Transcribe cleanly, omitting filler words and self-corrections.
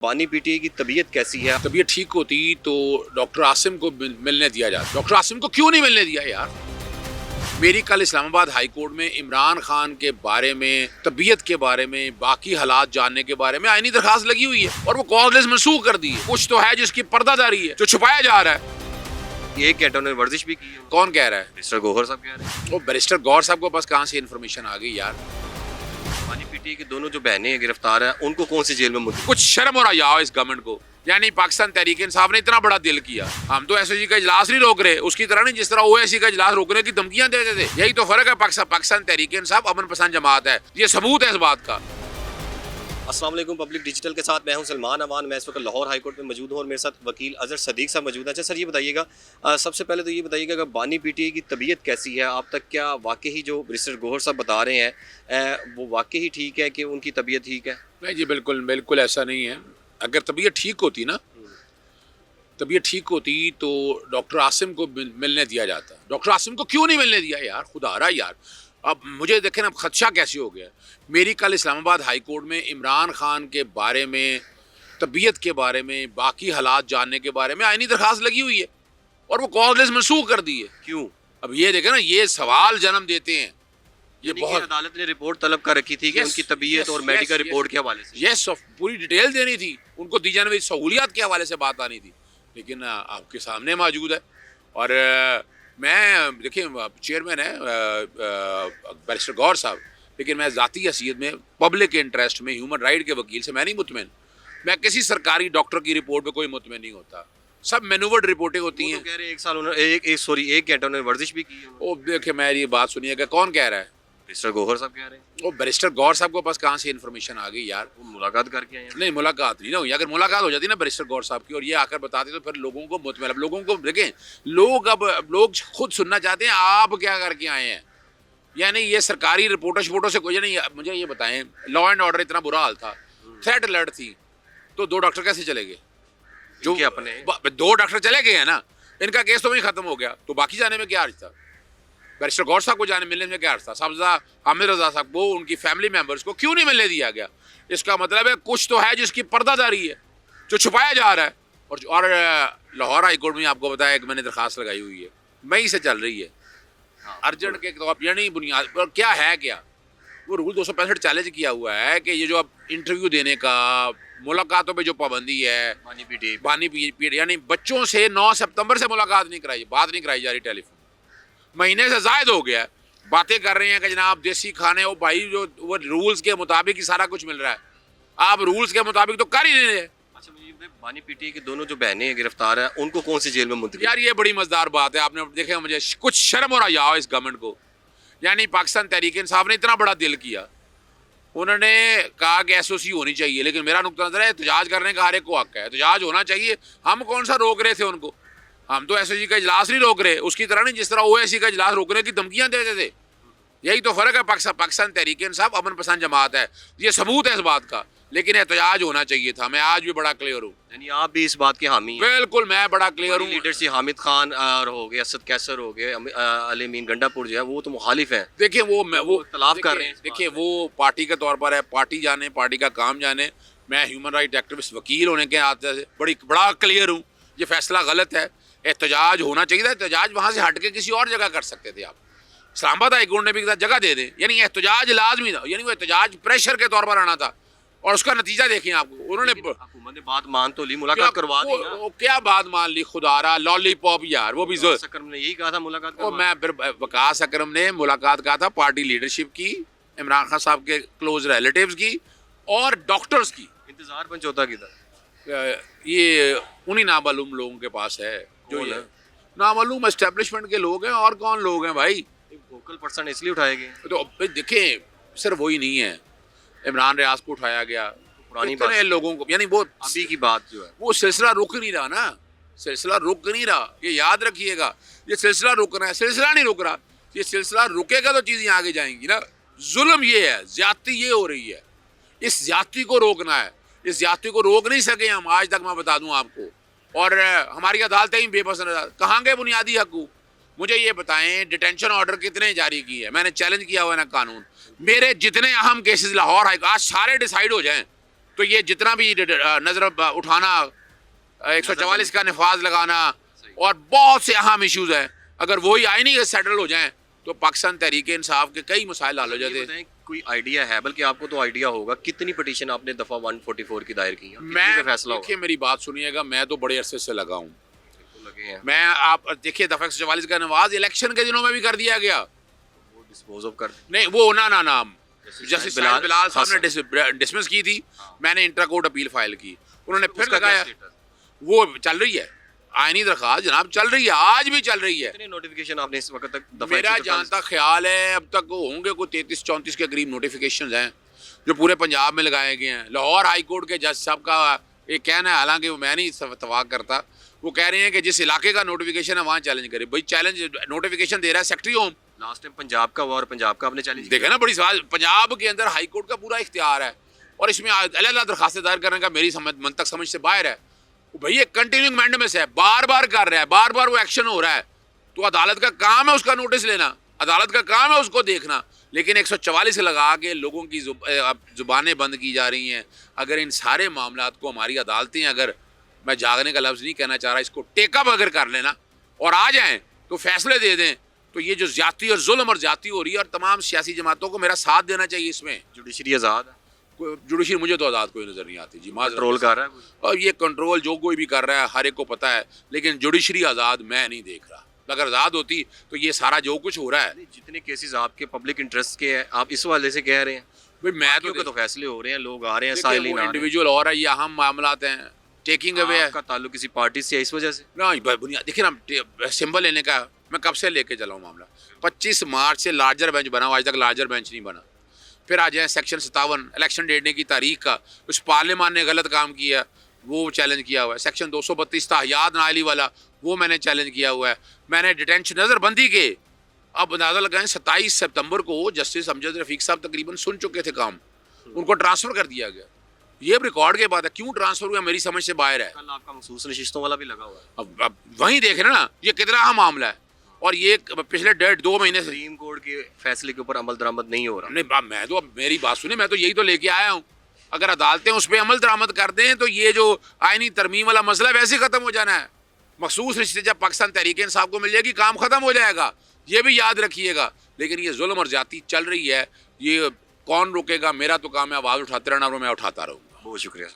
बानी पीटीआई की तबीयत कैसी है? तबीयत ठीक होती तो डॉक्टर आसिम को मिलने दिया जाता। डॉक्टर आसिम को क्यों नहीं मिलने दिया यार? मेरी कल इस्लामाबाद हाई कोर्ट में इमरान खान के बारे में, तबीयत के बारे में, बाकी हालात जानने के बारे में आईनी दरखास्त लगी हुई है और वो कॉजलेस मनसूख कर दी है। कुछ तो है जिसकी पर्दादारी है, जो छुपाया जा रहा है। एक कैंटोन ने वर्जिश भी की है। कौन कह रहा है? मिस्टर गौहर साहब कह रहे हैं। वो बैरिस्टर गौर साहब को बस कहाँ से इन्फॉर्मेशन आ गई यार? बानी पीटीआई की दोनों जो बहनें गिरफ्तार हैं उनको कौन सी जेल में मुद्दे? कुछ शर्म और हया हो इस गवर्नमेंट को। यानी पाकिस्तान तहरीक इंसाफ ने इतना बड़ा दिल किया। हम तो एसओजी का इजलास नहीं रोक रहे, उसकी तरह नहीं जिस तरह ओएसी का इजलास रोकने की धमकियां देते थे। यही तो फर्क है। पाकिस्तान तहरीक इंसाफ अमन पसंद जमात है, ये सबूत है इस बात का। अस्सलाम वालेकुम पब्लिक डिजिटल के साथ मैं हूं सलमान अमान। मैं इस वक्त लाहौर हाई कोर्ट में मौजूद हूं और मेरे साथ वकील अजहर सदीक साहब मौजूद हैं। अच्छा सर, ये बताइएगा, सबसे पहले तो ये बताइएगा कि बानी पीटीआई की तबीयत कैसी है? आप तक क्या वाकई जो बैरिस्टर गौहर साहब बता रहे हैं वो वाकई ठीक है कि उनकी तबीयत ठीक है? नहीं जी, बिल्कुल बिल्कुल ऐसा नहीं है। अगर तबीयत ठीक होती ना, तबीयत ठीक होती तो डॉक्टर आसिम को मिलने दिया जाता। डॉक्टर आसिम को क्यों नहीं मिलने दिया यार? खुदा रहा यार। अब मुझे देखें ना, अब खदशा कैसे हो गया। मेरी कल इस्लामाबाद हाई कोर्ट में इमरान खान के बारे में, तबीयत के बारे में, बाकी हालात जानने के बारे में आईनी दरखास्त लगी हुई है और वो कॉजलेस मनसूख कर दी है। क्यों? अब ये देखें ना, ये सवाल जन्म देते हैं। ये बहुत अदालत ने रिपोर्ट तलब कर रखी थी कि उनकी तबीयत और मेडिकल रिपोर्ट के हवाले से यस पूरी डिटेल देनी थी, उनको दी जाने वाली सहूलियात के हवाले से बात आनी थी, लेकिन आपके सामने मौजूद है। और मैं देखिए, चेयरमैन है बैरिस्टर गौर साहब, लेकिन मैं ज़ाती हैसियत में, पब्लिक इंटरेस्ट में, ह्यूमन राइट के वकील से मैं नहीं मुतमिन। मैं किसी सरकारी डॉक्टर की रिपोर्ट पे कोई मुतमिन नहीं होता। सब मैन्युवर्ड रिपोर्टें होती हैं। कह रहे हैं एक साल उन्होंने एक घंटा उन्होंने वर्जिश भी की है। वो देखिए, मैं ये बात सुनिएगा, कौन कह रहा है? मिस्टर गौहर साहब कह रहे हैं। वो बैरिस्टर गौर साहब को पास कहाँ से इन्फॉर्मेशन आ गई यार? वो मुलाकात करके आए हैं। नहीं, मुलाकात नहीं ना हुई। अगर मुलाकात हो जाती ना बैरिस्टर गौर साहब की और ये आकर बताते तो फिर लोगों को मुतमिन, अब लोगों को देखें, लोग खुद सुनना चाहते हैं आप क्या करके आए हैं। यानी ये सरकारी रिपोर्टों से कोई नहीं। मुझे ये बताएं, लॉ एंड ऑर्डर इतना बुरा हाल था, थ्रेट अलर्ट थी, तो 2 डॉक्टर कैसे चले गए? जो अपने 2 डॉक्टर चले गए हैं ना, इनका केस तो वहीं खत्म हो गया, तो बाकी जाने में क्या अर्ज था? बैरिस्टर गौर साहब को जाने मिलने में क्या अर्ज था? साहबजादा हामिद रजा साहब को, उनकी फैमिली मेंबर्स को क्यों नहीं मिलने दिया गया? इसका मतलब है कुछ तो है जिसकी पर्दादारी है, जो छुपाया जा रहा है। और लाहौर हाई कोर्ट में आपको बताया कि मैंने दरखास्त लगाई हुई है, मई से चल रही है, अर्जेंट के तौर पर, यानी बुनियाद पर। क्या है क्या? वो रूल 265 चैलेंज किया हुआ है कि ये जो अब इंटरव्यू देने का, मुलाकातों पे जो पाबंदी है, बानी पीटीआई यानी बच्चों से 9 सितंबर से मुलाकात नहीं कराई, बात नहीं कराई जा रही टेलीफोन, महीने से जायद हो गया है। बातें कर रहे हैं कि जनाब देसी खाने, वो भाई जो वो रूल्स के मुताबिक ही सारा कुछ मिल रहा है। आप रूल्स के मुताबिक तो कर ही नहीं रहे। अच्छा, मुझे बानी पीटीआई की दोनों जो बहनें गिरफ्तार हैं उनको कौन सी जेल में मुंतकिल? यार ये बड़ी मजेदार बात है। आपने देखे, मुझे कुछ शर्म और हया हो इस गवर्नमेंट को। यानी पाकिस्तान तहरीक इंसाफ ने इतना बड़ा दिल किया, उन्होंने कहा कि एसओसी होनी चाहिए, लेकिन मेरा नुक्ता नजर है एहतजाज करने का हर एक को हक है, एहतजाज होना चाहिए। हम कौन सा रोक रहे थे उनको? हम तो एसओजी का इजलास नहीं रोक रहे, उसकी तरह नहीं जिस तरह ओएसी का इजलास रोकने की धमकियां देते थे। यही तो फर्क है। पाकिस्तान तहरीक इंसाफ अमन पसंद जमात है, ये सबूत है इस बात का, लेकिन एहतजाज होना चाहिए था। मैं आज भी बड़ा क्लियर हूँ। यानी आप भी इस बात के हामी हैं? बिल्कुल, मैं बड़ा क्लियर हूँ। लीडर से हामिद खान और हो गए, असद कैसर हो गए, अली मीन गंडापुर जो है वो तो मुखालिफ हैं। देखिए वो तलाफ कर रहे हैं। देखिए वो पार्टी के तौर पर है, पार्टी जाने, पार्टी का काम जाने। मैं ह्यूमन राइट एक्टिविस्ट वकील होने के नाते से बड़ा क्लियर हूँ, ये फैसला गलत है। एहतजाज होना चाहिए था। एहतजाज वहाँ से हट के किसी और जगह कर सकते थे आप। इस्लामाबाद हाई कोर्ट ने भी जगह दे दे, यानी एहतजाज लाजमी था, यानी वो एहतजाज प्रेशर के तौर पर आना था। और उसका नतीजा देखें आप, उन्होंने हुकूमत ने बात मान तो ली, मुलाकात करवा दी ना। क्या बात मान ली? खुदारा लॉलीपॉप यार, वो भी अकरम ने यही कहा था मुलाकात करवा। मैं फिर वकास अकरम ने मुलाकात कहा था पार्टी लीडरशिप की, इमरान खान साहब के क्लोज रिलेटिव्स की और डॉक्टर्स की। इंतजार पंचौता की था। ये उन्हीं नामालूम लोगों के पास है, जो ये नामालूम एस्टेब्लिशमेंट के लोग हैं। और कौन लोग हैं भाई? वोकल पर्सन इसलिए उठाए गए तो देखें, सिर्फ वही नहीं है, इमरान रियाज को उठाया गया, पुरानी कितने लोगों को, यानी वो अभी की बात जो है, वो सिलसिला रुक नहीं रहा ना, सिलसिला रुक नहीं रहा। ये याद रखिएगा, ये सिलसिला रुक रहा है, सिलसिला नहीं रुक रहा। ये सिलसिला रुकेगा तो चीज़ें आगे जाएंगी ना। जुल्म ये है, ज्यादती ये हो रही है, इस ज्यादती को रोकना है। इस ज्यादती को रोक नहीं सके हम आज तक, मैं बता दूं आपको। और हमारी अदालतें ही बेपसंद, कहाँ गए बुनियादी हकूक? मुझे ये बताएं, डिटेंशन ऑर्डर कितने जारी किए हैं? मैंने चैलेंज किया हुआ है ना कानून। मेरे जितने अहम केसेस लाहौर हाई, आज सारे डिसाइड हो जाएं तो ये जितना भी नजर उठाना, 144 का नफाज लगाना और बहुत से अहम इश्यूज हैं, अगर वही आईनी के सेटल हो जाएं तो पाकिस्तान तहरीक इंसाफ के कई मसाइल हल हो जाते हैं। कोई आइडिया है, बल्कि आपको तो आइडिया होगा, कितनी पटिशन आपने दफा 144 की दायर की है? कितने पे मैं फैसला देखिए, मेरी बात सुनिएगा, मैं तो बड़े अरसे से लगा हूँ। होगा लगे हैं मैं आप देखिए, दफा 144 का नवाज इलेक्शन के दिनों में भी कर दिया गया। वो डिस्पोज ऑफ कर नहीं, वो ना जस्टिस बिलाल बिलाल साहब हसन। ने डिसमिस की थी। मैंने इंटर कोर्ट अपील फाइल की, उन्होंने फिर उसका क्या लगाया। status? वो चल रही है, आईनी दरखास्त जनाब चल रही है, आज भी चल रही है। कितने नोटिफिकेशन आपने इस वक्त तक दफा मेरा 144 जहाँ तक ख्याल है अब तक होंगे कोई 33-34 के करीब नोटिफिकेशन हैं जो पूरे पंजाब में लगाए गए हैं। लाहौर हाई कोर्ट के जज साहब का एक कहना है, हालांकि वो मैं नहीं इत्तफाक करता, वो कह रहे हैं कि जिस इलाके का नोटिफिकेशन है वहाँ चैलेंज करे। भाई चैलेंज नोटिफिकेशन दे रहा है secretary home, last time Punjab का हुआ और पंजाब का आपने चैलेंज देखे ना, बड़ी सवाल। पंजाब के अंदर हाई कोर्ट का पूरा इख्तियार है और इसमें अलग-अलग दरखास्तें दायर करने का मेरी मन तक समझ से बाहर है। भाई ये कंटिन्यूइंग मैंडेमस है, बार बार कर रहा है, बार बार वो एक्शन हो रहा है, तो अदालत का काम है उसका नोटिस लेना, अदालत का काम है उसको देखना। लेकिन 144 लगा के लोगों की जुबानें बंद की जा रही हैं। अगर इन सारे मामलात को हमारी अदालतें, अगर मैं जागने का लफ्ज़ नहीं कहना चाह रहा, इसको टेकअप अगर कर लेना और आ जाएं तो फैसले दे दें, तो ये जो ज्यादती और जुल्म और ज्यादती हो रही है, और तमाम सियासी जमातों को मेरा साथ देना चाहिए इसमें। जुडिशरी आज़ाद है, जुडिशरी मुझे तो आज़ाद कोई नज़र नहीं आती जी, कंट्रोल कर रहा है कोई? और ये कंट्रोल जो कोई भी कर रहा है हर एक को पता है, लेकिन जुडिशरी आज़ाद मैं नहीं देख रहा। अगर आज़ाद होती तो ये सारा जो कुछ हो रहा है, नहीं, जितने केसेस आपके पब्लिक इंटरेस्ट के हैं आप इस वाले से कह रहे हैं, भाई मैं क्योंकि तो फैसले हो रहे हैं, लोग आ रहे हैं, देखिए, साइलिन वो आ रहे हैं। इंडिविजुअल और है, ये अहम मामलात हैं, टेकिंग अवे है आपका ताल्लुक किसी पार्टी से है इस वजह से? ना। बुनियाद देखिए ना, सिंबल लेने का मैं कब से लेके चला हूँ मामला। 25 मार्च से लार्जर बेंच बना, आज तक लार्जर बेंच नहीं बना। फिर आ जाए सेक्शन 57 इलेक्शन डेटने की तारीख का, उस पार्लियामान ने गलत काम किया, वो चैलेंज किया हुआ है। सेक्शन 232 ताहियात नाली वाला, वो मैंने चैलेंज किया हुआ है। मैंने डिटेंशन नज़रबंदी के, अब अंदाज़ा लगाएं 27 सितंबर को जस्टिस अमजद रफ़ीक साहब तकरीबन सुन चुके थे काम, उनको ट्रांसफ़र कर दिया गया। ये रिकॉर्ड के बाद है, क्यों ट्रांसफ़र हुआ मेरी समझ से बाहर है। कल आपका मखसूस नशिस्तों वाला भी लगा हुआ है। अब वहीं देख रहे हैं ना, ये कितना अहम मामला है, और ये पिछले 1.5-2 महीने से सुप्रीम कोर्ट के फैसले के ऊपर अमल दरामद नहीं हो रहा। नहीं, मैं तो, अब मेरी बात सुने, मैं तो यही तो लेके आया हूँ। अगर अदालतें उस पर अमल दरामद कर दें तो ये जो आईनी तरमीम वाला मसला वैसे ही ख़त्म हो जाना है। मखसूस रिश्ते जब पाकिस्तान तहरीक इंसाफ को मिल जाएगी, काम ख़त्म हो जाएगा, ये भी याद रखिएगा। लेकिन ये जुल्म और ज्यादती चल रही है, ये कौन रोकेगा? मेरा तो काम है आवाज़ उठाते रहना और मैं उठाता रहूँगा। बहुत शुक्रिया।